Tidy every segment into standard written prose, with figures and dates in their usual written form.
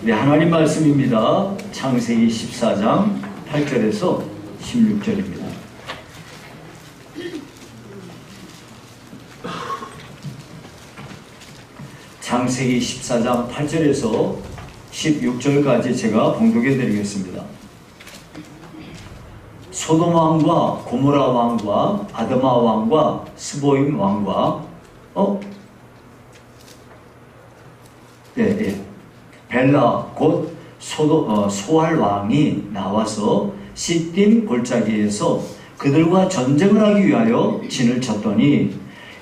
네, 하나님 말씀입니다. 창세기 14장 8절에서 16절입니다. 창세기 14장 8절에서 16절까지 제가 봉독해 드리겠습니다. 소돔 왕과 고모라 왕과 아드마 왕과 스보임 왕과 벨라 곧 소알 왕이 나와서 시딤 골짜기에서 그들과 전쟁을 하기 위하여 진을 쳤더니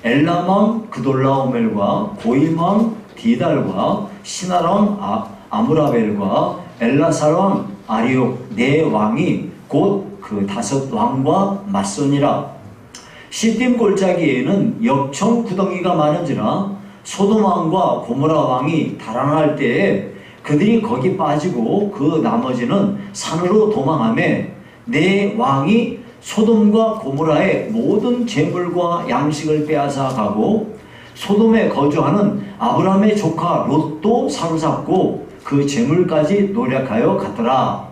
엘람 왕 그돌라오멜과 고임 왕 디달과 시날 왕 아무라벨과 엘라살 왕 아리옥 네 왕이 곧 그 다섯 왕과 맞서니라. 시딤 골짜기에는 역청 구덩이가 많은지라 소돔 왕과 고모라 왕이 달아날 때에 그들이 거기 빠지고 그 나머지는 산으로 도망하매 네 왕이 소돔과 고모라의 모든 재물과 양식을 빼앗아 가고 소돔에 거주하는 아브라함의 조카 롯도 사로잡고 그 재물까지 노력하여 갔더라.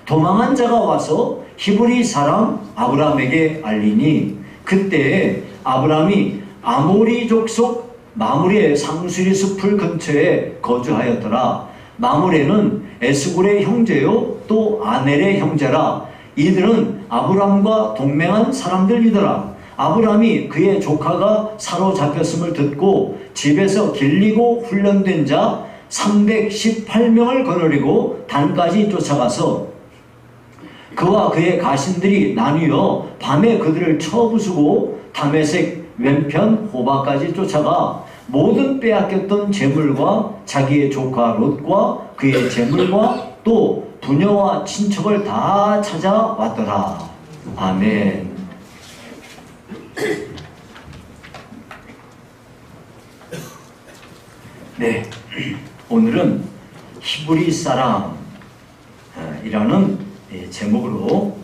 도망한 자가 와서 히브리 사람 아브라함에게 알리니 그때 아브라함이 아모리 족속 마므레 상수리 숲을 근처에 거주하였더라. 마므레는 에스골의 형제요 또 아넬의 형제라. 이들은 아브라함과 동맹한 사람들이더라. 아브라함이 그의 조카가 사로잡혔음을 듣고 집에서 길리고 훈련된 자 318명을 거느리고 단까지 쫓아가서 그와 그의 가신들이 나뉘어 밤에 그들을 쳐부수고 다메섹 왼편 호바까지 쫓아가 모든 빼앗겼던 재물과 자기의 조카 롯과 그의 재물과 또 부녀와 친척을 다 찾아왔더라. 아멘. 네, 오늘은 히브리 사람이라는 제목으로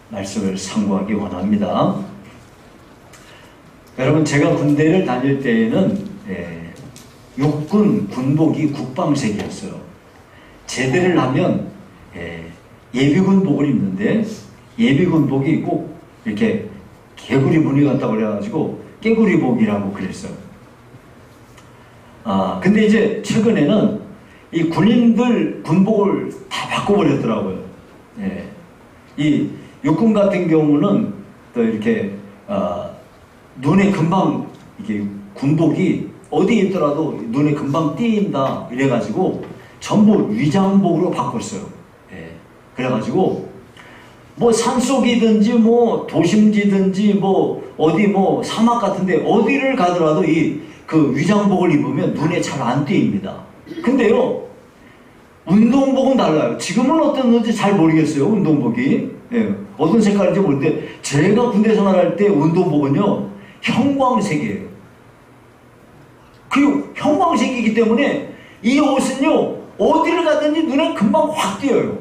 말씀을 상고하기 원합니다. 여러분, 제가 군대를 다닐 때에는 육군 군복이 국방색이었어요. 제대를 하면 예비군복을 입는데 예비군복이 꼭 이렇게 개구리 무늬 같다고 그래가지고 깨구리복이라고 그랬어요. 근데 이제 최근에는 이 군인들 군복을 다 바꿔버렸더라고요. 이 육군 같은 경우는 또 이렇게 눈에 금방 이게 군복이 어디 있더라도 눈에 금방 띄인다 이래가지고 전부 위장복으로 바꿨어요. 그래가지고 뭐 산속이든지 뭐 도심지든지 뭐 어디 뭐 사막 같은데 어디를 가더라도 이 그 위장복을 입으면 눈에 잘 안 띄입니다. 근데요, 운동복은 달라요. 지금은 어땠는지 잘 모르겠어요. 운동복이 어떤 색깔인지 모르는데 제가 군대 생활할 때 운동복은요 형광색이에요. 그 형광색이기 때문에 이 옷은요 어디를 가든지 눈에 금방 확 띄어요.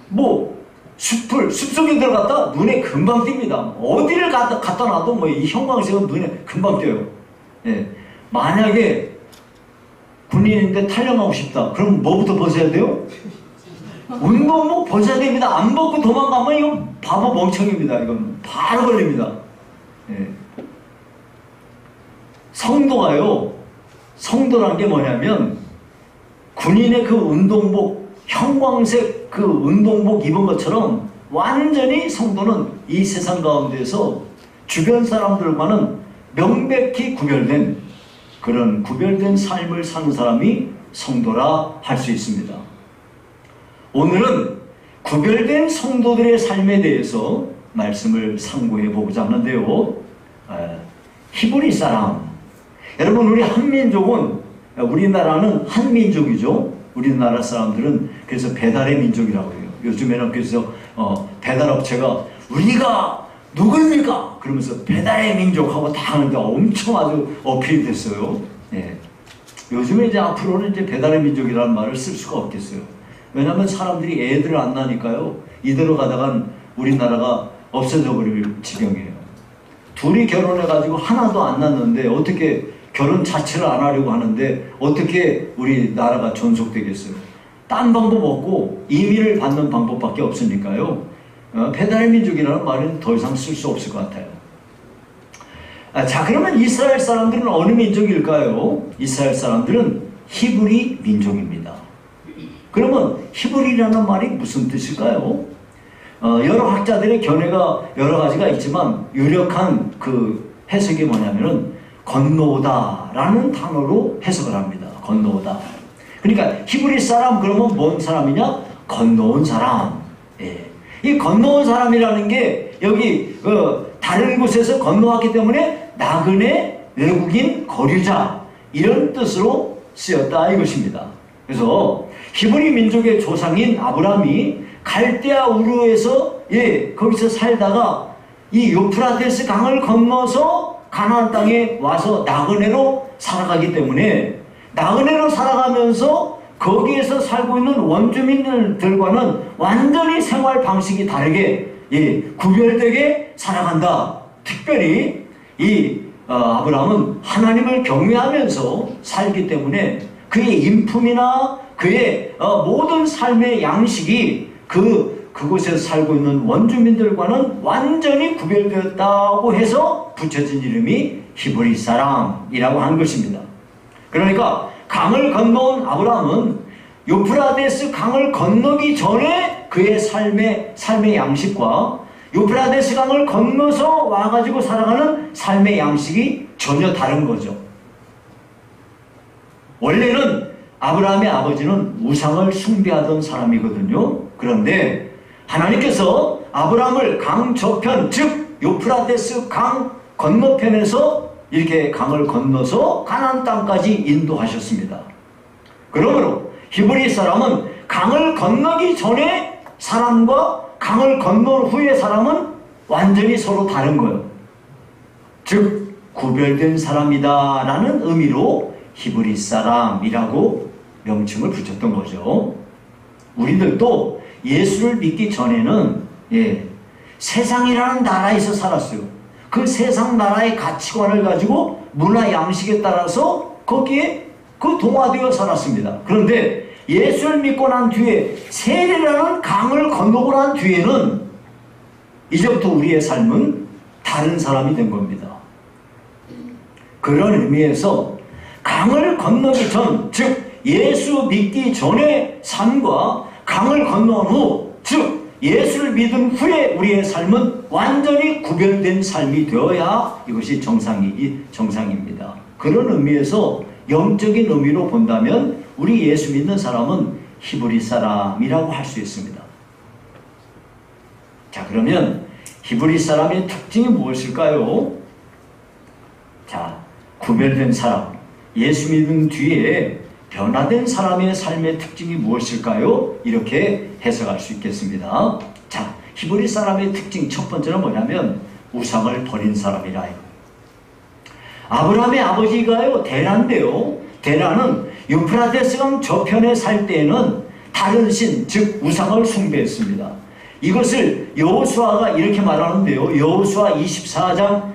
뭐 숲속에 들어갔다 눈에 금방 띕니다. 어디를 갖다 놔도 뭐 이 형광색은 눈에 금방 띄어요. 만약에 군인인데 탈영하고 싶다. 그럼 뭐부터 벗어야 돼요? 운동복 벗어야 됩니다. 안 벗고 도망가면 이거 바보 멍청입니다. 이건 바로 걸립니다. 성도가요, 성도란 게 뭐냐면 군인의 그 운동복, 형광색 그 운동복 입은 것처럼 완전히 성도는 이 세상 가운데서 주변 사람들과는 명백히 구별된 그런 구별된 삶을 사는 사람이 성도라 할 수 있습니다. 오늘은 구별된 성도들의 삶에 대해서 말씀을 상고해 보고자 하는데요. 히브리 사람. 여러분, 우리 한민족은, 우리나라는 한민족이죠. 우리나라 사람들은 그래서 배달의 민족이라고 해요. 요즘에는 그래서 배달업체가 우리가 누구입니까? 그러면서 배달의 민족하고 다 하는데 엄청 아주 어필이 됐어요. 요즘에 이제 앞으로는 이제 배달의 민족이라는 말을 쓸 수가 없겠어요. 왜냐하면 사람들이 애들을 안 낳으니까요. 이대로 가다간 우리나라가 없어져 버릴 지경이에요. 둘이 결혼해가지고 하나도 안 낳는데 어떻게 결혼 자체를 안 하려고 하는데 어떻게 우리나라가 존속되겠어요? 딴 방법 없고 임의를 받는 방법밖에 없으니까요. 페달의 민족이라는 말은 더 이상 쓸 수 없을 것 같아요. 자, 그러면 이스라엘 사람들은 어느 민족일까요? 이스라엘 사람들은 히브리 민족입니다. 그러면 히브리라는 말이 무슨 뜻일까요? 여러 학자들의 견해가 여러 가지가 있지만 유력한 그 해석이 뭐냐면은 건너오다라는 단어로 해석을 합니다. 건너오다. 그러니까 히브리 사람 그러면 뭔 사람이냐? 건너온 사람. 예. 이 건너온 사람이라는 게 여기 다른 곳에서 건너왔기 때문에 나그네, 외국인, 거류자 이런 뜻으로 쓰였다 이것입니다. 그래서 히브리 민족의 조상인 아브라함이 갈대아 우르에서 거기서 살다가 이 유프라테스 강을 건너서 가나안 땅에 와서 나그네로 살아가기 때문에 나그네로 살아가면서 거기에서 살고 있는 원주민들과는 완전히 생활 방식이 다르게 구별되게 살아간다. 특별히 이 아브라함은 하나님을 경외하면서 살기 때문에 그의 인품이나 그의 모든 삶의 양식이 그곳에서 살고 있는 원주민들과는 완전히 구별되었다고 해서 붙여진 이름이 히브리 사람이라고 하는 것입니다. 그러니까 강을 건너온 아브라함은 유프라데스 강을 건너기 전에 그의 삶의 양식과 유프라데스 강을 건너서 와가지고 살아가는 삶의 양식이 전혀 다른 거죠. 원래는 아브라함의 아버지는 우상을 숭배하던 사람이거든요. 그런데 하나님께서 아브라함을 강 저편, 즉 유프라데스 강 건너편에서 이렇게 강을 건너서 가나안 땅까지 인도하셨습니다. 그러므로 히브리 사람은 강을 건너기 전에 사람과 강을 건넌 후의 사람은 완전히 서로 다른 거예요. 즉 구별된 사람이다 라는 의미로 히브리 사람이라고 명칭을 붙였던 거죠. 우리들도 예수를 믿기 전에는 세상이라는 나라에서 살았어요. 그 세상 나라의 가치관을 가지고 문화 양식에 따라서 거기에 동화되어 살았습니다. 그런데 예수를 믿고 난 뒤에 세례라는 강을 건너고 난 뒤에는 이제부터 우리의 삶은 다른 사람이 된 겁니다. 그런 의미에서 강을 건너기 전, 즉 예수 믿기 전의 삶과 강을 건너온 후, 즉 예수를 믿은 후에 우리의 삶은 완전히 구별된 삶이 되어야 이것이 정상입니다. 그런 의미에서 영적인 의미로 본다면 우리 예수 믿는 사람은 히브리 사람이라고 할 수 있습니다. 자, 그러면 히브리 사람의 특징이 무엇일까요? 자, 구별된 사람, 예수 믿은 뒤에 변화된 사람의 삶의 특징이 무엇일까요? 이렇게 해석할 수 있겠습니다. 자, 히브리 사람의 특징 첫 번째는 뭐냐면 우상을 버린 사람이라. 아브라함의 아버지가요 데라인데요. 데라는 유프라테스강 저편에 살 때에는 다른 신, 즉 우상을 숭배했습니다. 이것을 여호수아가 이렇게 말하는데요. 여호수아 24장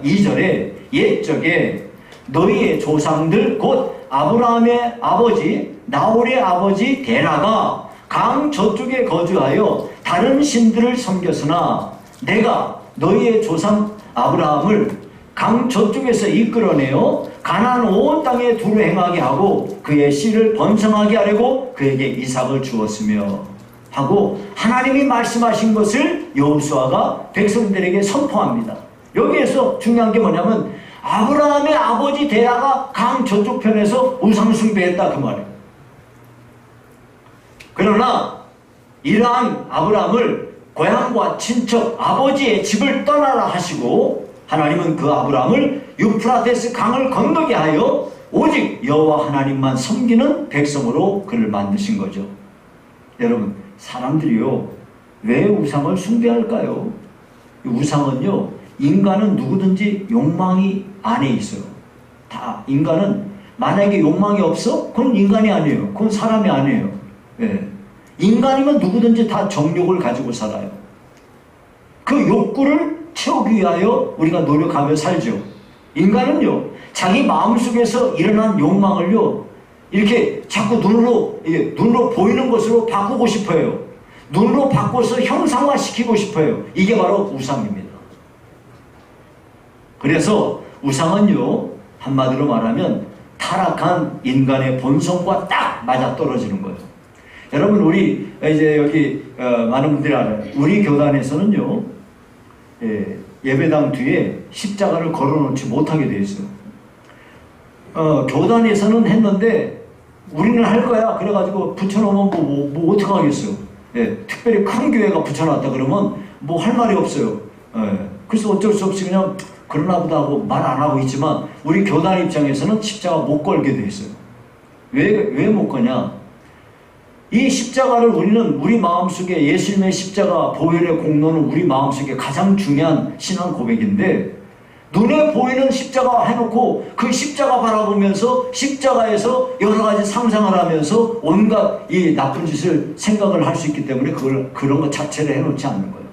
2절에 옛적에 너희의 조상들 곧 아브라함의 아버지 나홀의 아버지 데라가 강 저쪽에 거주하여 다른 신들을 섬겼으나 내가 너희의 조상 아브라함을 강 저쪽에서 이끌어내어 가나안 온 땅에 두루 행하게 하고 그의 씨를 번성하게 하려고 그에게 이삭을 주었으며 하고 하나님이 말씀하신 것을 여호수아가 백성들에게 선포합니다. 여기에서 중요한 게 뭐냐면 아브라함의 아버지 데라가 강 저쪽 편에서 우상 숭배했다 그 말이에요. 그러나 이러한 아브라함을 고향과 친척 아버지의 집을 떠나라 하시고 하나님은 그 아브라함을 유프라테스 강을 건너게 하여 오직 여호와 하나님만 섬기는 백성으로 그를 만드신 거죠. 여러분, 사람들이요 왜 우상을 숭배할까요? 우상은요, 인간은 누구든지 욕망이 안에 있어요. 다 인간은 만약에 욕망이 없어? 그건 인간이 아니에요. 그건 사람이 아니에요. 인간이면 누구든지 다 정욕을 가지고 살아요. 그 욕구를 채우기 위하여 우리가 노력하며 살죠. 인간은요, 자기 마음속에서 일어난 욕망을요, 이렇게 자꾸 눈으로 보이는 것으로 바꾸고 싶어요. 눈으로 바꿔서 형상화시키고 싶어요. 이게 바로 우상입니다. 그래서 우상은요, 한마디로 말하면 타락한 인간의 본성과 딱 맞아떨어지는 거예요. 여러분, 우리 이제 여기 많은 분들이 알아요. 우리 교단에서는요, 예배당 뒤에 십자가를 걸어놓지 못하게 돼 있어요. 교단에서는 했는데 우리는 할 거야. 그래가지고 붙여놓으면 뭐 어떡하겠어요. 특별히 큰 교회가 붙여놨다 그러면 뭐 할 말이 없어요. 그래서 어쩔 수 없이 그냥 그러나 보다 하고 말 안 하고 있지만 우리 교단 입장에서는 십자가 못 걸게 돼 있어요. 왜 못 거냐? 이 십자가를 우리는 우리 마음속에 예수님의 십자가 보혈의 공로는 우리 마음속에 가장 중요한 신앙 고백인데, 눈에 보이는 십자가 해놓고 그 십자가 바라보면서 십자가에서 여러 가지 상상을 하면서 온갖 이 나쁜 짓을 생각을 할 수 있기 때문에 그런 것 자체를 해놓지 않는 거예요.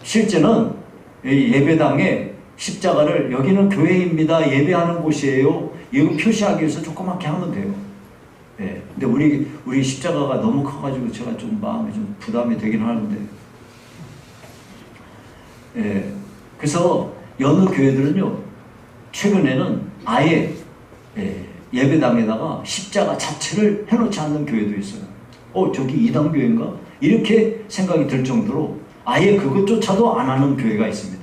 실제는 예배당에 십자가를 여기는 교회입니다. 예배하는 곳이에요. 이거 표시하기 위해서 조그맣게 하면 돼요. 근데 우리 십자가가 너무 커가지고 제가 좀 마음이 좀 부담이 되긴 하는데, 그래서 여느 교회들은요, 최근에는 아예 예배당에다가 십자가 자체를 해놓지 않는 교회도 있어요. 저기 이단교회인가? 이렇게 생각이 들 정도로 아예 그것조차도 안 하는 교회가 있습니다.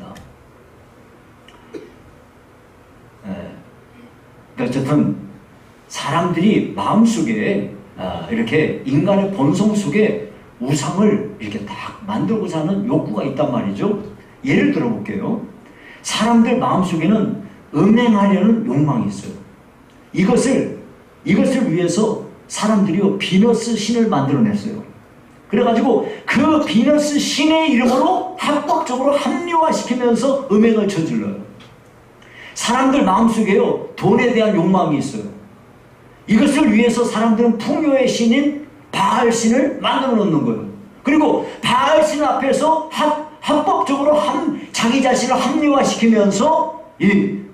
어쨌든 사람들이 마음속에 이렇게 인간의 본성 속에 우상을 이렇게 딱 만들고자 하는 욕구가 있단 말이죠. 예를 들어 볼게요. 사람들 마음속에는 음행하려는 욕망이 있어요. 이것을 위해서 사람들이 비너스 신을 만들어냈어요. 그래가지고 그 비너스 신의 이름으로 합법적으로 합리화시키면서 음행을 저질러요. 사람들 마음속에요, 돈에 대한 욕망이 있어요. 이것을 위해서 사람들은 풍요의 신인 바알 신을 만들어 놓는 거예요. 그리고 바알 신 앞에서 합법적으로 자기 자신을 합리화시키면서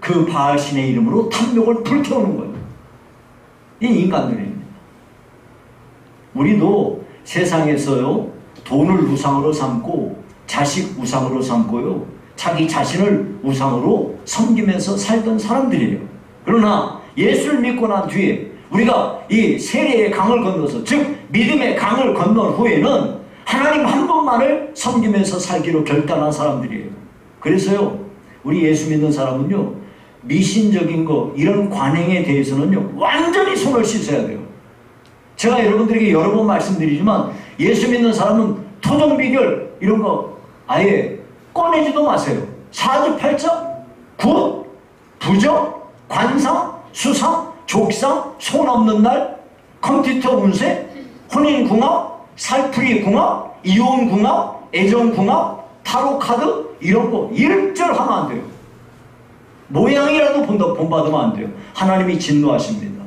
그 바알 신의 이름으로 탐욕을 불태우는 거예요. 이 인간들입니다. 우리도 세상에서요, 돈을 우상으로 삼고 자식 우상으로 삼고요, 자기 자신을 우상으로 섬기면서 살던 사람들이에요. 그러나 예수를 믿고 난 뒤에 우리가 이 세례의 강을 건너서, 즉 믿음의 강을 건넌 후에는 하나님 한 분만을 섬기면서 살기로 결단한 사람들이에요. 그래서요, 우리 예수 믿는 사람은요, 미신적인 거, 이런 관행에 대해서는요, 완전히 손을 씻어야 돼요. 제가 여러분들에게 여러 번 말씀드리지만 예수 믿는 사람은 토종비결 이런 거 아예 꺼내지도 마세요. 사주팔자, 굿, 부정, 관상, 수상, 족상, 손 없는 날, 컴퓨터 운세, 혼인궁합, 살풀이궁합, 이혼궁합, 애정궁합, 타로카드 이런 거 일절하면 안 돼요. 모양이라도 본받으면 안 돼요. 하나님이 진노하십니다.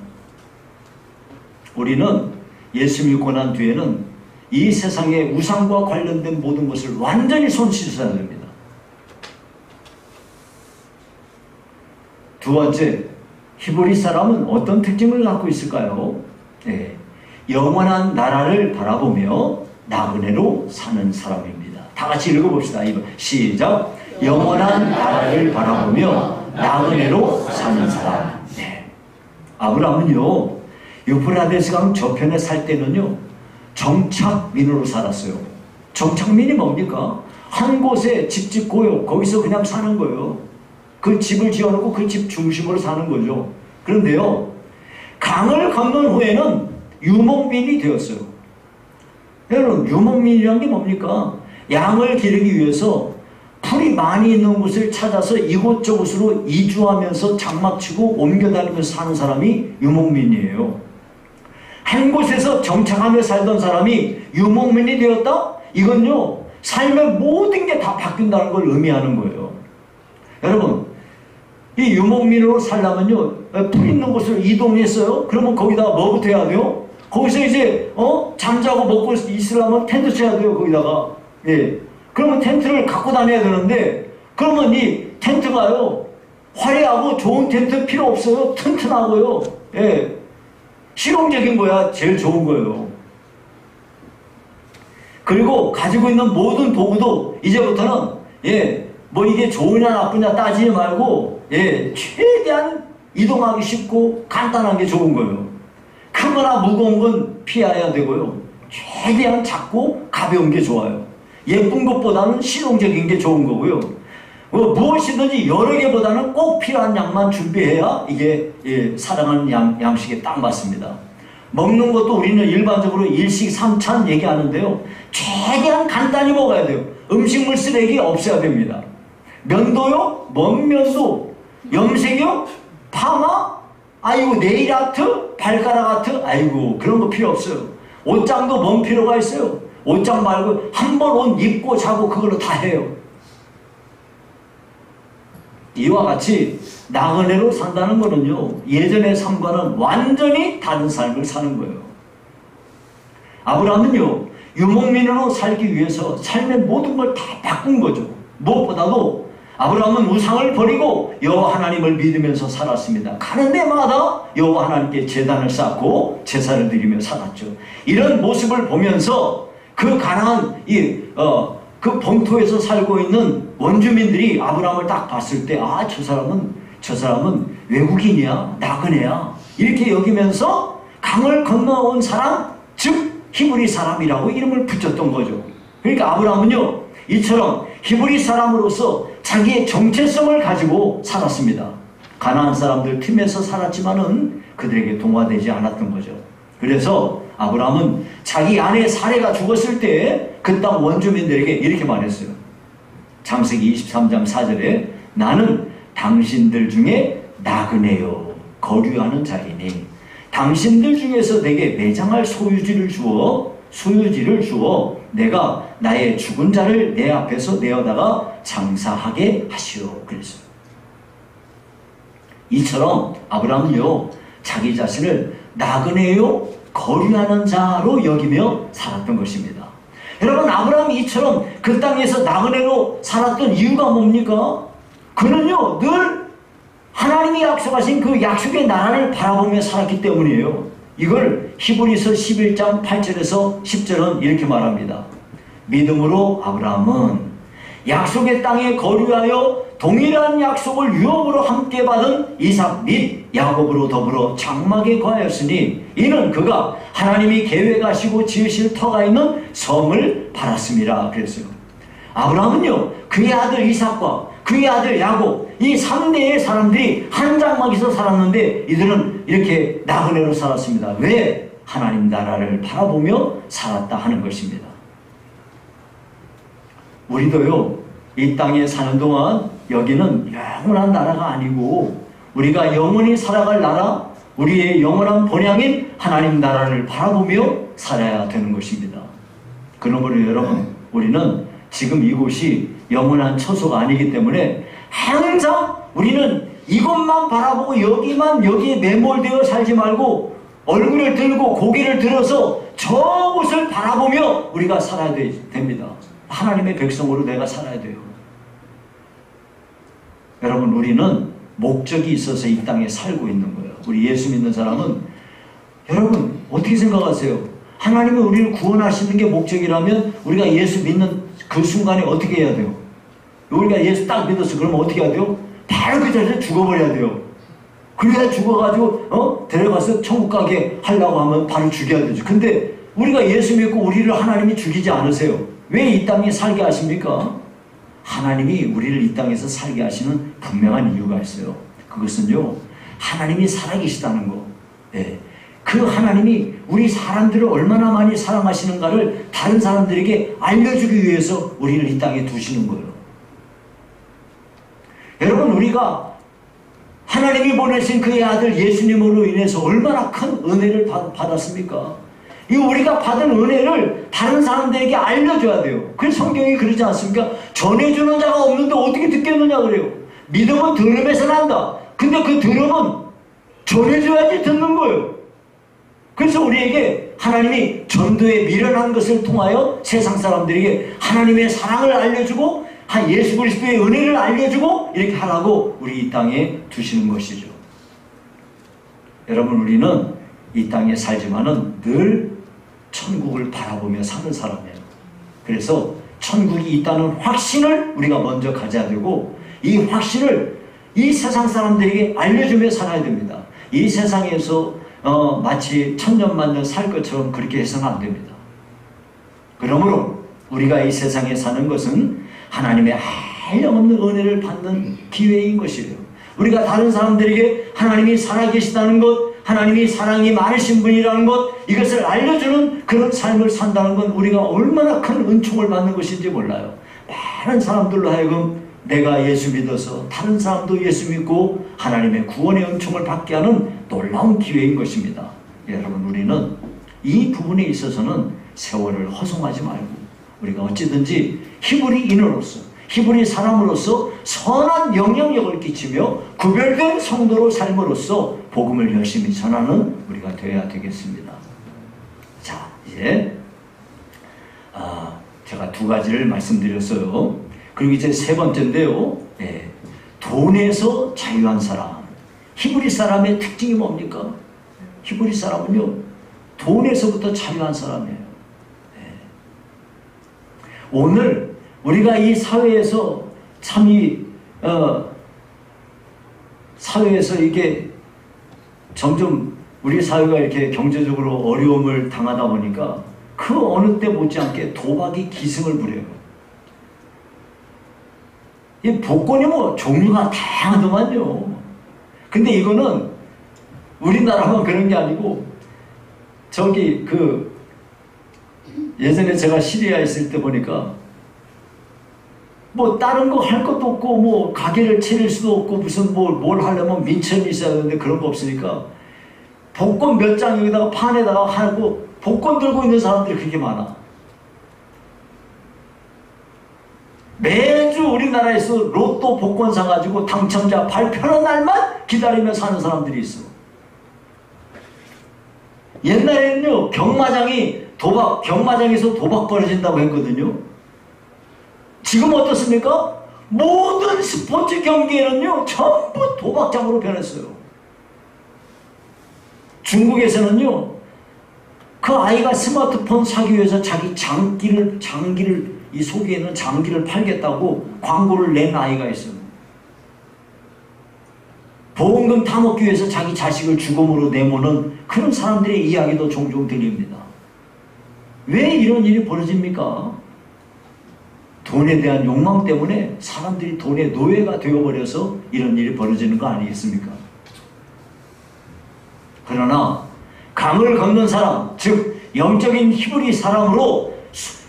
우리는 예수 믿고 난 뒤에는 이 세상의 우상과 관련된 모든 것을 완전히 손 씻어야 됩니다. 두 번째, 히브리 사람은 어떤 특징을 갖고 있을까요? 영원한 나라를 바라보며 나그네로 사는 사람입니다. 다 같이 읽어봅시다. 시작. 영원한 나라를 바라보며 나그네로 사는 사람. 아브라함은요, 유프라데스 강 저편에 살 때는요, 정착민으로 살았어요. 정착민이 뭡니까? 한 곳에 집 짓고요, 거기서 그냥 사는 거예요. 그 집을 지어놓고 그 집 중심으로 사는 거죠. 그런데요, 강을 건넌 후에는 유목민이 되었어요. 여러분, 유목민이란 게 뭡니까? 양을 기르기 위해서 풀이 많이 있는 곳을 찾아서 이곳저곳으로 이주하면서 장막치고 옮겨다니면서 사는 사람이 유목민이에요. 한 곳에서 정착하며 살던 사람이 유목민이 되었다? 이건요, 삶의 모든 게 다 바뀐다는 걸 의미하는 거예요. 여러분, 이 유목민으로 살려면요, 풀 있는 곳으로 이동했어요. 그러면 거기다가 뭐부터 해야 돼요? 거기서 이제 잠자고 먹고 있으려면 텐트 쳐야 돼요. 거기다가. 그러면 텐트를 갖고 다녀야 되는데, 그러면 이 텐트가요, 화려하고 좋은 텐트 필요 없어요. 튼튼하고요. 예. 실용적인 거야. 제일 좋은 거예요. 그리고 가지고 있는 모든 도구도 이제부터는, 예, 뭐 이게 좋으냐 나쁘냐 따지지 말고, 예, 최대한 이동하기 쉽고 간단한 게 좋은 거예요. 크거나 무거운 건 피해야 되고요. 최대한 작고 가벼운 게 좋아요. 예쁜 것보다는 실용적인 게 좋은 거고요. 무엇이든지 여러 개보다는 꼭 필요한 양만 준비해야 이게, 예, 사랑하는 양식에 딱 맞습니다. 먹는 것도 우리는 일반적으로 일식 삼찬 얘기하는데요. 최대한 간단히 먹어야 돼요. 음식물 쓰레기 없애야 됩니다. 면도요? 뭔 면도? 염색요? 파마? 아이고 네일 아트? 발가락 아트? 아이고 그런 거 필요 없어요. 옷장도 뭔 필요가 있어요? 옷장 말고 한 번 옷 입고 자고 그걸로 다 해요. 이와 같이 나그네로 산다는 거는요, 예전의 삶과는 완전히 다른 삶을 사는 거예요. 아브라함은요, 유목민으로 살기 위해서 삶의 모든 걸 다 바꾼 거죠. 무엇보다도 아브라함은 우상을 버리고 여호와 하나님을 믿으면서 살았습니다. 가는 데마다 여호와 하나님께 제단을 쌓고 제사를 드리며 살았죠. 이런 모습을 보면서 그 가나안 그 본토에서 살고 있는 원주민들이 아브라함을 딱 봤을 때, 아, 저 사람은 외국인이야, 나그네야, 이렇게 여기면서 강을 건너온 사람, 즉 히브리 사람이라고 이름을 붙였던 거죠. 그러니까 아브라함은요, 이처럼 히브리 사람으로서 자기의 정체성을 가지고 살았습니다. 가나안 사람들 틈에서 살았지만은 그들에게 동화되지 않았던 거죠. 그래서 아브라함은 자기 아내 사레가 죽었을 때 그 땅 원주민들에게 이렇게 말했어요. 창세기 23장 4절에 나는 당신들 중에 나그네요, 거류하는 자이니 당신들 중에서 내게 매장할 소유지를 주어 내가 나의 죽은 자를 내 앞에서 내어다가 장사하게 하시오. 그랬어요. 이처럼 아브라함은요, 자기 자신을 나그네요, 거류하는 자로 여기며 살았던 것입니다. 여러분, 아브라함이 이처럼 그 땅에서 나그네로 살았던 이유가 뭡니까? 그는요, 늘 하나님이 약속하신 그 약속의 나라를 바라보며 살았기 때문이에요. 이걸 히브리서 11장 8절에서 10절은 이렇게 말합니다. 믿음으로 아브라함은 약속의 땅에 거류하여 동일한 약속을 유업으로 함께 받은 이삭 및 야곱으로 더불어 장막에 거하였으니 이는 그가 하나님이 계획하시고 지으실 터가 있는 성을 받았습니다. 그랬어요. 아브라함은요, 그의 아들 이삭과 그의 아들 야곱, 이 3대의 사람들이 한 장막에서 살았는데 이들은 이렇게 나그네로 살았습니다. 왜? 하나님 나라를 바라보며 살았다 하는 것입니다. 우리도요, 이 땅에 사는 동안 여기는 영원한 나라가 아니고 우리가 영원히 살아갈 나라, 우리의 영원한 본향인 하나님 나라를 바라보며 살아야 되는 것입니다. 그러므로 여러분, 우리는 지금 이곳이 영원한 처소가 아니기 때문에 항상 우리는 이것만 바라보고 여기에 매몰되어 살지 말고 얼굴을 들고 고개를 들어서 저곳을 바라보며 우리가 살아야 됩니다. 하나님의 백성으로 내가 살아야 돼요. 여러분, 우리는 목적이 있어서 이 땅에 살고 있는 거예요. 우리 예수 믿는 사람은, 여러분 어떻게 생각하세요? 하나님이 우리를 구원하시는 게 목적이라면 우리가 예수 믿는 그 순간에 어떻게 해야 돼요? 우리가 예수 딱 믿었어. 그러면 어떻게 해야 돼요? 바로 그 자리에 죽어버려야 돼요. 그래야 죽어가지고 데려가서 천국 가게 하려고 하면 바로 죽여야 되죠. 근데 우리가 예수 믿고 우리를 하나님이 죽이지 않으세요. 왜 이 땅에 살게 하십니까? 하나님이 우리를 이 땅에서 살게 하시는 분명한 이유가 있어요. 그것은요, 하나님이 살아계시다는 거. 네. 그 하나님이 우리 사람들을 얼마나 많이 사랑하시는가를 다른 사람들에게 알려주기 위해서 우리를 이 땅에 두시는 거예요. 여러분, 우리가 하나님이 보내신 그의 아들 예수님으로 인해서 얼마나 큰 은혜를 받았습니까? 이 우리가 받은 은혜를 다른 사람들에게 알려줘야 돼요. 그래서 성경이 그러지 않습니까? 전해주는 자가 없는데 어떻게 듣겠느냐 그래요. 믿음은 들음에서 난다. 근데 그 들음은 전해줘야지 듣는 거예요. 그래서 우리에게 하나님이 전도에 미련한 것을 통하여 세상 사람들에게 하나님의 사랑을 알려주고 예수 그리스도의 은혜를 알려주고 이렇게 하라고 우리 이 땅에 두시는 것이죠. 여러분, 우리는 이 땅에 살지만은 늘 천국을 바라보며 사는 사람이에요. 그래서 천국이 있다는 확신을 우리가 먼저 가져야 되고, 이 확신을 이 세상 사람들에게 알려주며 살아야 됩니다. 이 세상에서 마치 천년만년 살 것처럼 그렇게 해서는 안 됩니다. 그러므로 우리가 이 세상에 사는 것은 하나님의 한량없는 은혜를 받는 기회인 것이에요. 우리가 다른 사람들에게 하나님이 살아계시다는 것, 하나님이 사랑이 많으신 분이라는 것, 이것을 알려주는 그런 삶을 산다는 건 우리가 얼마나 큰 은총을 받는 것인지 몰라요. 많은 사람들로 하여금 내가 예수 믿어서 다른 사람도 예수 믿고 하나님의 구원의 은총을 받게 하는 놀라운 기회인 것입니다. 여러분, 우리는 이 부분에 있어서는 세월을 허송하지 말고 우리가 어찌든지 히브리인으로서, 히브리 사람으로서 선한 영향력을 끼치며 구별된 성도로 삶으로써 복음을 열심히 전하는 우리가 되어야 되겠습니다. 자, 이제 제가 두 가지를 말씀드렸어요. 그리고 이제 세 번째인데요. 돈에서 자유한 사람. 히브리 사람의 특징이 뭡니까? 히브리 사람은요, 돈에서부터 자유한 사람이에요. 오늘 우리가 이 사회에서 참 사회에서 이게 점점 우리 사회가 이렇게 경제적으로 어려움을 당하다 보니까 그 어느 때 못지않게 도박이 기승을 부려요. 이 복권이 뭐 종류가 다양하더만요. 근데 이거는 우리나라만 그런 게 아니고 저기 예전에 제가 시리아에 있을 때 보니까 뭐 다른 거 할 것도 없고 뭐 가게를 차릴 수도 없고 무슨 뭘 하려면 민첩이 있어야 되는데 그런 거 없으니까 복권 몇 장 여기다가 판에다가 하고 복권 들고 있는 사람들이 그렇게 많아. 매주 우리나라에서 로또 복권 사가지고 당첨자 발표하는 날만 기다리며 사는 사람들이 있어. 옛날에는요, 경마장에서 도박 벌어진다고 했거든요. 지금 어떻습니까? 모든 스포츠 경기에는요, 전부 도박장으로 변했어요. 중국에서는요, 그 아이가 스마트폰 사기 위해서 자기 장기를 이 속에 있는 장기를 팔겠다고 광고를 낸 아이가 있어요. 보험금 타먹기 위해서 자기 자식을 죽음으로 내모는 그런 사람들의 이야기도 종종 들립니다. 왜 이런 일이 벌어집니까? 돈에 대한 욕망 때문에 사람들이 돈의 노예가 되어버려서 이런 일이 벌어지는 거 아니겠습니까? 그러나 강을 걷는 사람, 즉 영적인 히브리 사람으로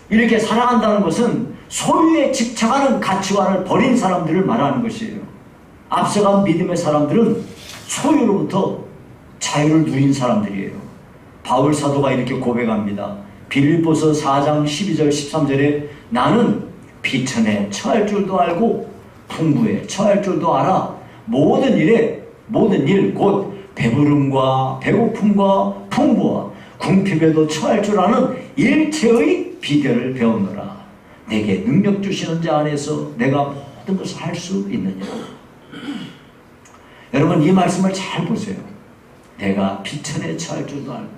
이렇게 살아간다는 것은 소유에 집착하는 가치관을 버린 사람들을 말하는 것이에요. 앞서간 믿음의 사람들은 소유로부터 자유를 누린 사람들이에요. 바울 사도가 이렇게 고백합니다. 빌립보서 4장 12절 13절에 나는 비천에 처할 줄도 알고 풍부에 처할 줄도 알아. 모든 일 곧 배부름과 배고픔과 풍부와 궁핍에도 처할 줄 아는 일체의 비결을 배웠노라. 내게 능력 주시는 자 안에서 내가 모든 것을 할 수 있느냐. 여러분, 이 말씀을 잘 보세요. 내가 비천에 처할 줄도 알고.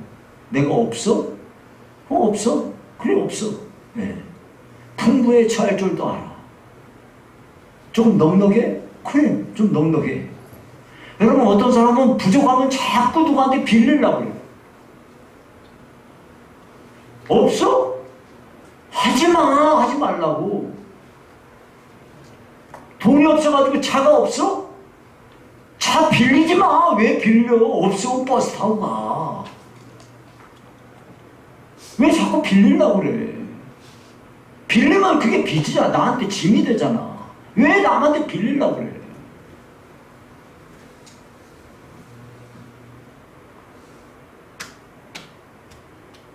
내가 없어? 없어? 그래, 없어. 네. 풍부에 처할 줄도 알아. 조금 넉넉해? 그래, 좀 넉넉해. 여러분, 어떤 사람은 부족하면 자꾸 누구한테 빌리려고 그래요. 없어? 하지 말라고. 돈이 없어가지고 차가 없어? 차 빌리지 마. 왜 빌려? 없으면 버스 타고 가. 왜 자꾸 빌리려고 그래? 빌리면 그게 빚이잖아. 나한테 짐이 되잖아. 왜 남한테 빌리려고 그래?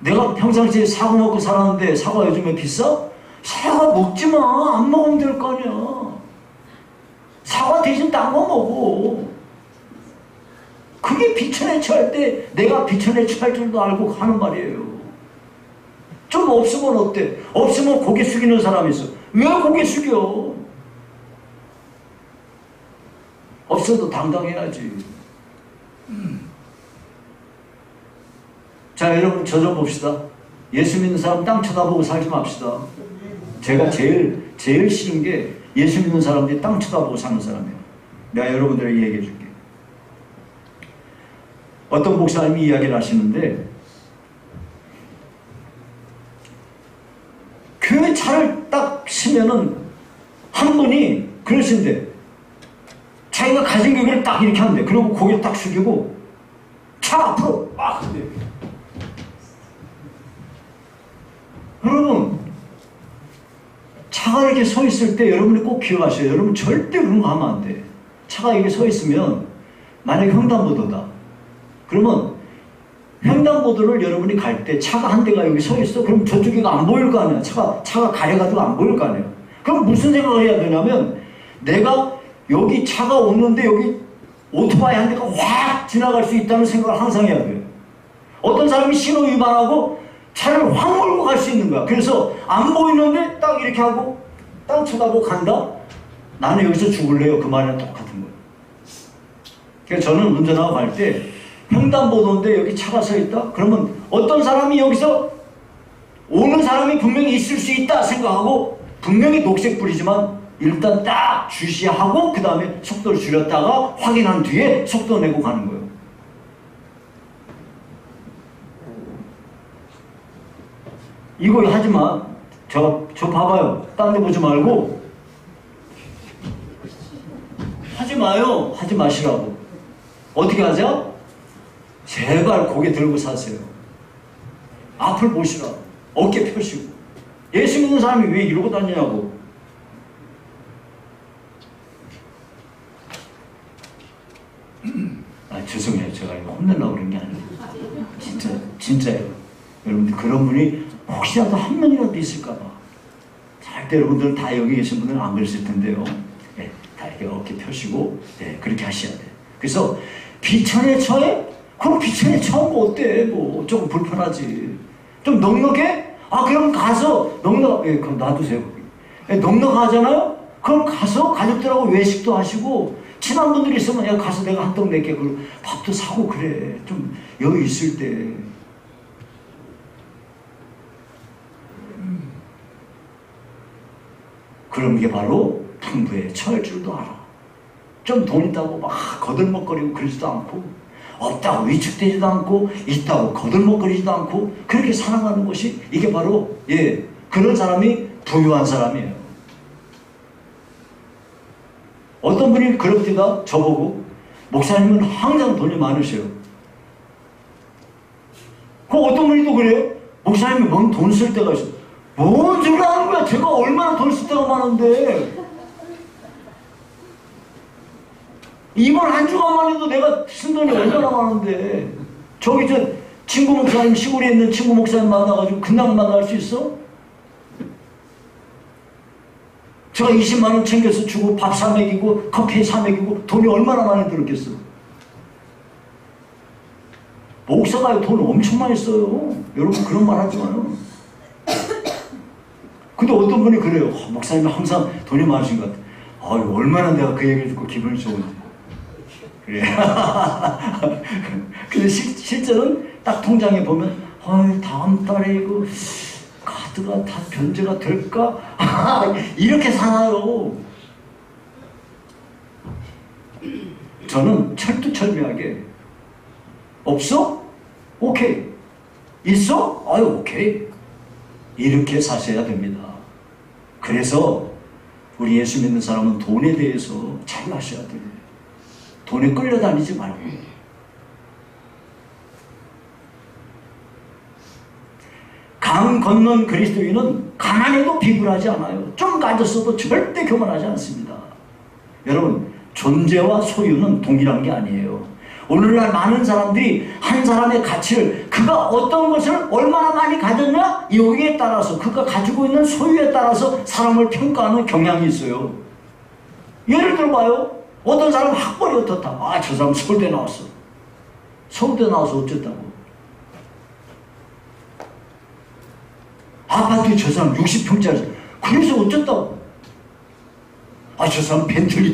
내가 평상시에 사과 먹고 살았는데 사과 요즘에 비싸? 사과 먹지 마. 안 먹으면 될 거 아니야. 사과 대신 딴 거 먹어. 그게 비천에 처할 때 내가 비천에 처할 줄도 알고 하는 말이에요. 좀 없으면 어때? 없으면 고개 숙이는 사람이 있어. 왜 고개 숙여? 없어도 당당해야지. 자, 여러분 저 좀 봅시다. 예수 믿는 사람 땅 쳐다보고 살지 맙시다. 제가 제일 싫은 게 예수 믿는 사람들이 땅 쳐다보고 사는 사람이에요. 내가 여러분들에게 얘기해 줄게. 어떤 목사님이 이야기를 하시는데 그 차를 딱 치면은 한 분이 그러신데 자기가 가진 교회를 딱 이렇게 한대. 그리고 고개 딱 숙이고 차 앞으로 막 한대. 여러분 차가 이렇게 서 있을 때 여러분이 꼭 기억하셔요. 여러분 절대 그런 거 하면 안 돼. 차가 이렇게 서 있으면 만약에 횡단보도다. 그러면 횡단보도를 여러분이 갈 때 차가 한 대가 여기 서 있어. 그럼 저쪽이가 안 보일 거 아니야. 차가 가려가지고 안 보일 거 아니야. 그럼 무슨 생각을 해야 되냐면 내가 여기 차가 오는데 여기 오토바이 한 대가 확 지나갈 수 있다는 생각을 항상 해야 돼요. 어떤 사람이 신호 위반하고 차를 확 몰고 갈 수 있는 거야. 그래서 안 보이는데 딱 이렇게 하고 땅 쳐다보고 간다? 나는 여기서 죽을래요. 그 말이랑 똑같은 거예요. 그래서 저는 운전하고 갈 때 횡단보도인데 여기 차가 서 있다? 그러면 어떤 사람이 여기서 오는 사람이 분명히 있을 수 있다 생각하고 분명히 녹색불이지만 일단 딱 주시하고 그 다음에 속도를 줄였다가 확인한 뒤에 속도 내고 가는 거예요. 이거 하지마. 저 봐봐요. 딴 데 보지 말고 하지 마요. 하지 마시라고. 어떻게 하세요? 제발 고개 들고 사세요. 앞을 보시라. 어깨 펴시고. 예수 믿는 사람이 왜 이러고 다니냐고. 죄송해요. 제가 이거 혼내려고 그런 게 아니에요. 진짜예요. 여러분들 그런 분이 혹시라도 한 명이라도 있을까봐. 절대 여러분들은 다 여기 계신 분들은 안 그랬을 텐데요. 네, 다 이렇게 어깨 펴시고 네, 그렇게 하셔야 돼요. 그래서 비천에 처해? 그럼 비천에 처한 거 어때? 뭐 조금 불편하지. 좀 넉넉해? 그럼 가서 그럼 놔두세요. 넉넉하잖아요? 그럼 가서 가족들하고 외식도 하시고 친한 분들이 있으면 야 가서 내가 한 떡 낼게. 그리고 밥도 사고 그래. 좀 여유 있을 때. 그럼 이게 바로 풍부에 처할 줄도 알아. 좀 돈 있다고 막 거들먹거리고 그러지도 않고 없다고 위축되지도 않고 있다고 거들먹거리지도 않고 그렇게 살아가는 것이 이게 바로 그런 사람이 부유한 사람이에요. 어떤 분이 그럽디다 저보고 목사님은 항상 돈이 많으셔요. 어떤 분이 또 그래요? 목사님이 뭔 돈 쓸 때가 있어. 뭔 소리 하는 거야? 제가 얼마나 돈 쓸 때가 많은데. 이번 한 주간만 해도 내가 쓴 돈이 얼마나 많은데. 저기 친구 목사님, 시골에 있는 친구 목사님 만나가지고 그냥 만날 수 있어? 제가 20만 원 챙겨서 주고 밥 사 먹이고 커피 사 먹이고 돈이 얼마나 많이 들었겠어. 목사가 돈 엄청 많이 써요. 여러분 그런 말 하지 마요. 근데 어떤 분이 그래요. 목사님이 항상 돈이 많으신 것 같아. 얼마나 내가 그 얘기를 듣고 기분이 좋은데. 그래. 근데 실제로는 딱 통장에 보면 다음 달에 이거 카드가 다 변제가 될까? 이렇게 살아요. 저는 철두철미하게 없어? 오케이. 있어? 오케이. 이렇게 사셔야 됩니다. 그래서 우리 예수 믿는 사람은 돈에 대해서 잘 아셔야 돼요. 돈에 끌려다니지 말고. 강 건넌 그리스도인은 가난해도 비굴하지 않아요. 좀 가졌어도 절대 교만하지 않습니다. 여러분, 존재와 소유는 동일한 게 아니에요. 오늘날 많은 사람들이 한 사람의 가치를 그가 어떤 것을 얼마나 많이 가졌냐? 여기에 따라서 그가 가지고 있는 소유에 따라서 사람을 평가하는 경향이 있어요. 예를 들어봐요. 어떤 사람은 학벌이 어떻다. 저 사람 서울대 나왔어. 서울대 나와서 어쨌다고. 아파트 저 사람 60평짜리. 그래서 어쩌다고? 아, 저 사람 벤틀리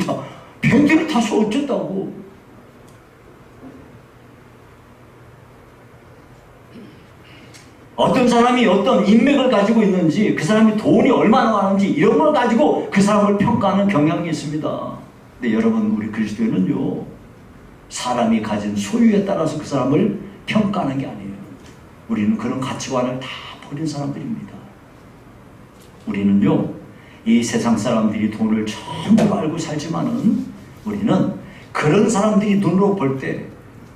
타서 어쩌다고? 어떤 사람이 어떤 인맥을 가지고 있는지, 그 사람이 돈이 얼마나 많은지 이런 걸 가지고 그 사람을 평가하는 경향이 있습니다. 근데 여러분, 우리 그리스도인은요, 사람이 가진 소유에 따라서 그 사람을 평가하는 게 아니에요. 우리는 그런 가치관을 다 버린 사람들입니다. 우리는요, 이 세상 사람들이 돈을 전부 알고 살지만은 우리는 그런 사람들이 눈으로 볼 때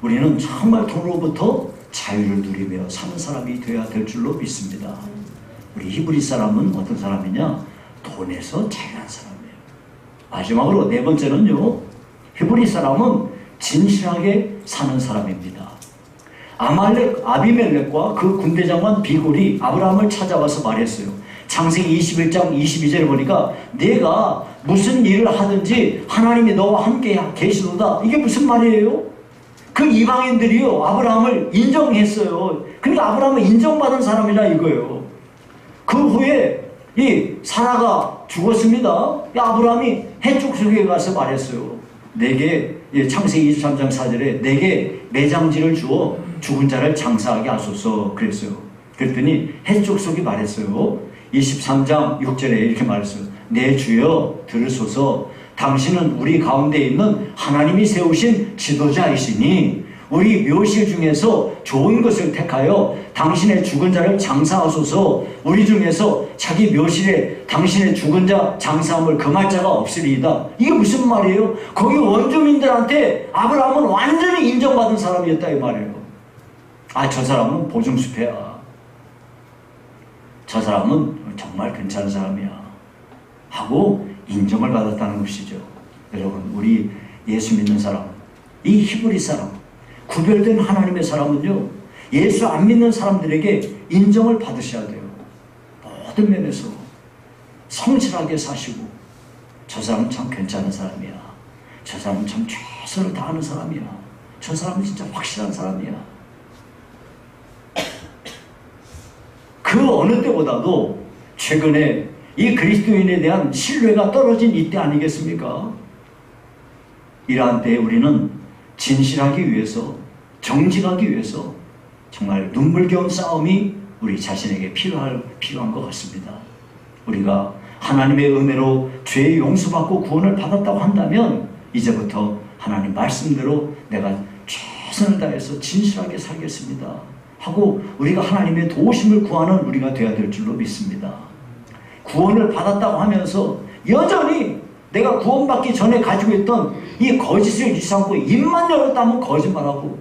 우리는 정말 돈으로부터 자유를 누리며 사는 사람이 되어야 될 줄로 믿습니다. 우리 히브리 사람은 어떤 사람이냐? 돈에서 자유한 사람이에요. 마지막으로 네 번째는요, 히브리 사람은 진실하게 사는 사람입니다. 아비멜렉과 그 군대장관 비골이 아브라함을 찾아와서 말했어요. 창세기 21장 22절에 보니까 내가 무슨 일을 하든지 하나님이 너와 함께 계시도다. 이게 무슨 말이에요? 그 이방인들이요, 아브라함을 인정했어요. 그러니까 아브라함은 인정받은 사람이라 이거예요. 그 후에 이 사라가 죽었습니다. 아브라함이 해쪽 속에 가서 말했어요. 내게, 창세기 23장 4절에 내게 매장지를 주어 죽은 자를 장사하게 하소서 그랬어요. 그랬더니 해쪽 속이 말했어요. 23장 6절에 이렇게 말했어요. 내 주여 들으소서. 당신은 우리 가운데 있는 하나님이 세우신 지도자이시니 우리 묘실 중에서 좋은 것을 택하여 당신의 죽은 자를 장사하소서. 우리 중에서 자기 묘실에 당신의 죽은 자 장사함을 금할 자가 없으리이다. 이게 무슨 말이에요? 거기 원주민들한테 아브라함은 완전히 인정받은 사람이었다 이 말이에요. 아, 저 사람은 보증수패야. 저 사람은 정말 괜찮은 사람이야 하고 인정을 받았다는 것이죠. 여러분, 우리 예수 믿는 사람, 이 히브리 사람, 구별된 하나님의 사람은요, 예수 안 믿는 사람들에게 인정을 받으셔야 돼요. 모든 면에서 성실하게 사시고, 저 사람은 참 괜찮은 사람이야, 저 사람은 참 최선을 다하는 사람이야, 저 사람은 진짜 확실한 사람이야. 그 어느 때보다도 최근에 이 그리스도인에 대한 신뢰가 떨어진 이때 아니겠습니까? 이러한 때에 우리는 진실하기 위해서, 정직하기 위해서 정말 눈물겨운 싸움이 우리 자신에게 필요한 것 같습니다. 우리가 하나님의 은혜로 죄의 용서받고 구원을 받았다고 한다면 이제부터 하나님 말씀대로 내가 최선을 다해서 진실하게 살겠습니다 하고 우리가 하나님의 도우심을 구하는 우리가 되어야 될 줄로 믿습니다. 구원을 받았다고 하면서 여전히 내가 구원받기 전에 가지고 있던 이 거짓을 잊지 않고 입만 열었다면 거짓말하고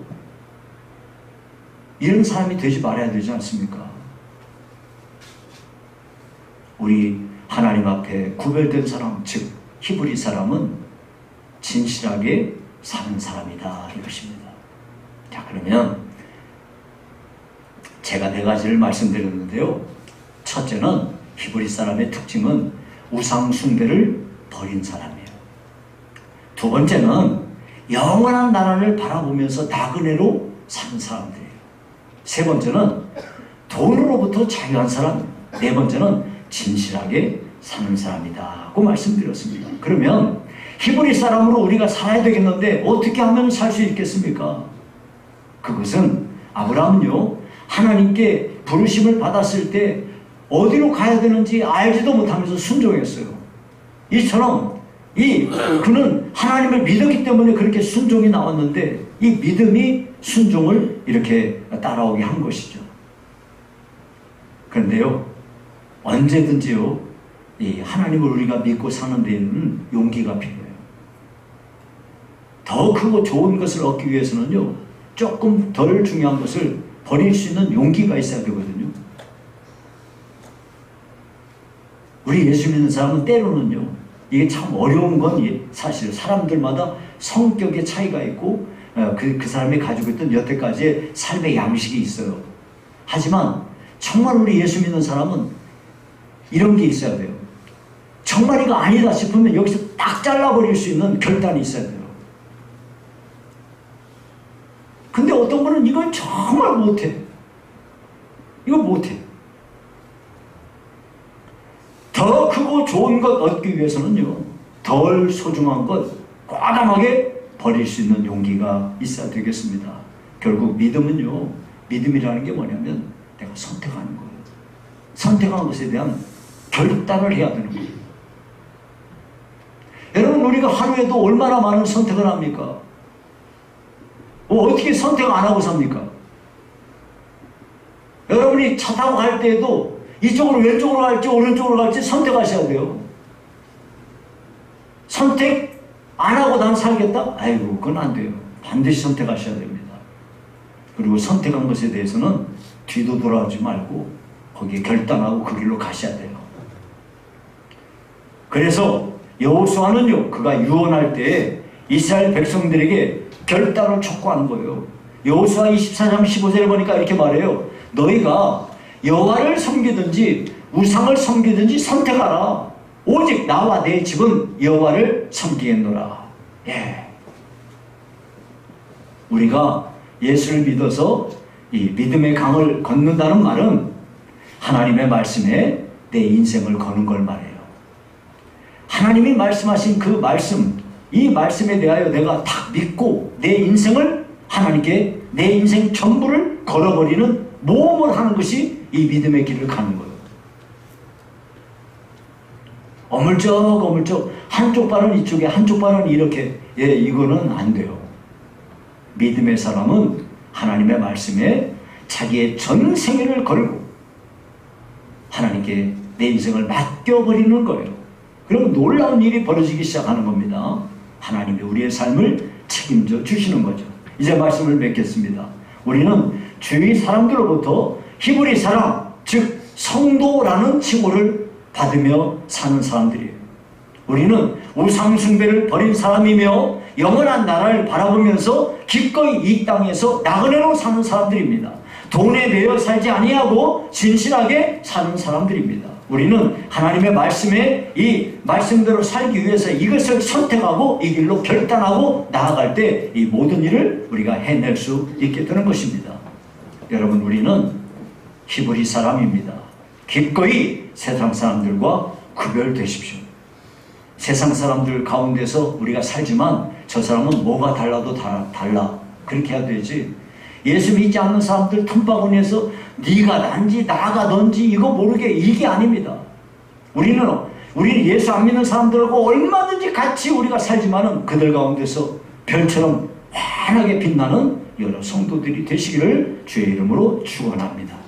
이런 사람이 되지 말아야 되지 않습니까? 우리 하나님 앞에 구별된 사람, 즉 히브리 사람은 진실하게 사는 사람이다 이것입니다. 자, 그러면 제가 네 가지를 말씀드렸는데요. 첫째는 히브리 사람의 특징은 우상 숭배를 버린 사람이에요. 두 번째는 영원한 나라를 바라보면서 나그네로 사는 사람들이에요. 세 번째는 돈으로부터 자유한 사람. 네 번째는 진실하게 사는 사람이다 고 말씀드렸습니다. 그러면 히브리 사람으로 우리가 살아야 되겠는데 어떻게 하면 살 수 있겠습니까? 그것은 아브라함은요, 하나님께 부르심을 받았을 때 어디로 가야 되는지 알지도 못하면서 순종했어요. 이처럼 그는 하나님을 믿었기 때문에 그렇게 순종이 나왔는데 이 믿음이 순종을 이렇게 따라오게 한 것이죠. 그런데요, 언제든지요, 이 하나님을 우리가 믿고 사는 데는 용기가 필요해요. 더 크고 좋은 것을 얻기 위해서는요, 조금 덜 중요한 것을 버릴 수 있는 용기가 있어야 되거든요. 우리 예수 믿는 사람은 때로는요, 이게 참 어려운 건 사실 사람들마다 성격의 차이가 있고 그 사람이 가지고 있던 여태까지의 삶의 양식이 있어요. 하지만 정말 우리 예수 믿는 사람은 이런 게 있어야 돼요. 정말 이거 아니다 싶으면 여기서 딱 잘라버릴 수 있는 결단이 있어야 돼요. 근데 어떤 분은 이걸 정말 못해. 이거 못해. 더 더 좋은 것 얻기 위해서는요, 덜 소중한 것 과감하게 버릴 수 있는 용기가 있어야 되겠습니다. 결국 믿음은요, 믿음이라는 게 뭐냐면 내가 선택하는 거예요. 선택한 것에 대한 결단을 해야 되는 거예요. 여러분, 우리가 하루에도 얼마나 많은 선택을 합니까? 어떻게 선택 안 하고 삽니까? 여러분이 차 타고 갈 때에도 이쪽으로 왼쪽으로 갈지 오른쪽으로 갈지 선택하셔야 돼요. 선택 안 하고 난 살겠다? 아이고, 그건 안 돼요. 반드시 선택하셔야 됩니다. 그리고 선택한 것에 대해서는 뒤도 돌아오지 말고 거기에 결단하고 그 길로 가셔야 돼요. 그래서 여호수아는요, 그가 유언할 때 이스라엘 백성들에게 결단을 촉구하는 거예요. 여호수아 24장 15절에 보니까 이렇게 말해요. 너희가 여호와를 섬기든지 우상을 섬기든지 선택하라. 오직 나와 내 집은 여호와를 섬기겠노라. 예. 우리가 예수를 믿어서 이 믿음의 강을 걷는다는 말은 하나님의 말씀에 내 인생을 거는 걸 말해요. 하나님이 말씀하신 그 말씀, 이 말씀에 대하여 내가 딱 믿고 내 인생을 하나님께 내 인생 전부를 걸어버리는 모험을 하는 것이 이 믿음의 길을 가는 거예요. 어물쩍 한쪽 발은 이쪽에 한쪽 발은 이렇게, 이거는 안 돼요. 믿음의 사람은 하나님의 말씀에 자기의 전 생애를 걸고 하나님께 내 인생을 맡겨버리는 거예요. 그럼 놀라운 일이 벌어지기 시작하는 겁니다. 하나님이 우리의 삶을 책임져 주시는 거죠. 이제 말씀을 맺겠습니다. 우리는 주위 사람들로부터 히브리 사람, 즉 성도라는 칭호를 받으며 사는 사람들이에요. 우리는 우상 숭배를 버린 사람이며 영원한 나라를 바라보면서 기꺼이 이 땅에서 나그네로 사는 사람들입니다. 돈에 매여 살지 아니하고 진실하게 사는 사람들입니다. 우리는 하나님의 말씀에 이 말씀대로 살기 위해서 이것을 선택하고 이 길로 결단하고 나아갈 때 이 모든 일을 우리가 해낼 수 있게 되는 것입니다. 여러분, 우리는 히브리 사람입니다. 기꺼이 세상 사람들과 구별되십시오. 세상 사람들 가운데서 우리가 살지만 저 사람은 뭐가 달라도 달라. 그렇게 해야 되지. 예수 믿지 않는 사람들 틈바구니에서 네가 난지 나가 넌지 이거 모르게, 이게 아닙니다. 우리는 예수 안 믿는 사람들하고 얼마든지 같이 우리가 살지만은 그들 가운데서 별처럼 환하게 빛나는 여러 성도들이 되시기를 주의 이름으로 축원합니다.